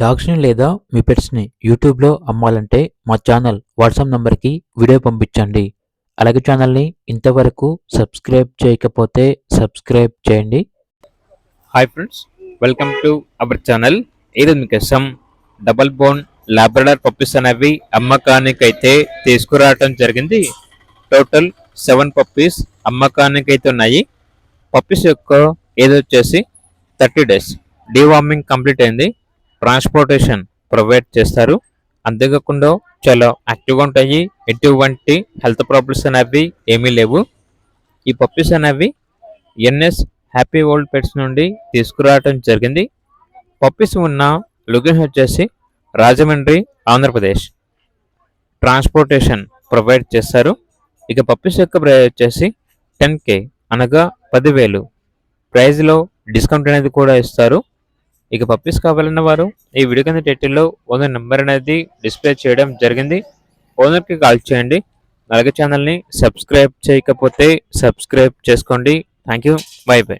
డాగ్స్‌ని లేదా మీ పెట్స్‌ని యూట్యూబ్‌లో అమ్మాలంటే మా ఛానల్ వాట్సాప్ నంబర్‌కి వీడియో పంపించండి. అలాగే ఛానల్‌ని ఇంతవరకు సబ్స్క్రైబ్ చేయకపోతే సబ్స్క్రైబ్ చేయండి. Hi friends, welcome to our channel. ఈరోజు మీకోసం డబల్ బోన్ లాబ్రడార్ పప్పీస్ అనేవి అమ్మకానికైతే తీసుకురావటం జరిగింది. టోటల్ 7 పప్పీస్ అమ్మకానికైతే ఉన్నాయి. పప్పీస్ యొక్క ఏజ్ వచ్చేసి 30 డేస్. డీవార్మింగ్ కంప్లీట్ అయింది. ట్రాన్స్పోర్టేషన్ ప్రొవైడ్ చేస్తారు. అంతేకాకుండా చాలా యాక్టివ్గా ఉంటాయి. ఎటువంటి హెల్త్ ప్రాబ్లమ్స్ అనేవి ఏమీ లేవు. ఈ పప్పీస్ అనేవి ఎన్ఎస్ హ్యాపీ వరల్డ్ పెట్స్ నుండి తీసుకురావటం జరిగింది. పప్పీస్ ఉన్న లొకేషన్ వచ్చేసి రాజమండ్రి, ఆంధ్రప్రదేశ్. ట్రాన్స్పోర్టేషన్ ప్రొవైడ్ చేస్తారు. ఇక పప్పీస్ యొక్క ప్రైస్ వచ్చేసి 10K, అనగా 10,000. ప్రైజ్లో డిస్కౌంట్ అనేది కూడా ఇస్తారు. ఇక పప్పీస్ కావాలన్న వారు ఈ వీడియో కింద టైటిల్లో ఓనర్ నెంబర్ అనేది డిస్ప్లే చేయడం జరిగింది. ఓనర్కి కాల్ చేయండి. అలాగే ఛానల్ని సబ్స్క్రైబ్ చేయకపోతే సబ్స్క్రైబ్ చేసుకోండి. Thank you. By by.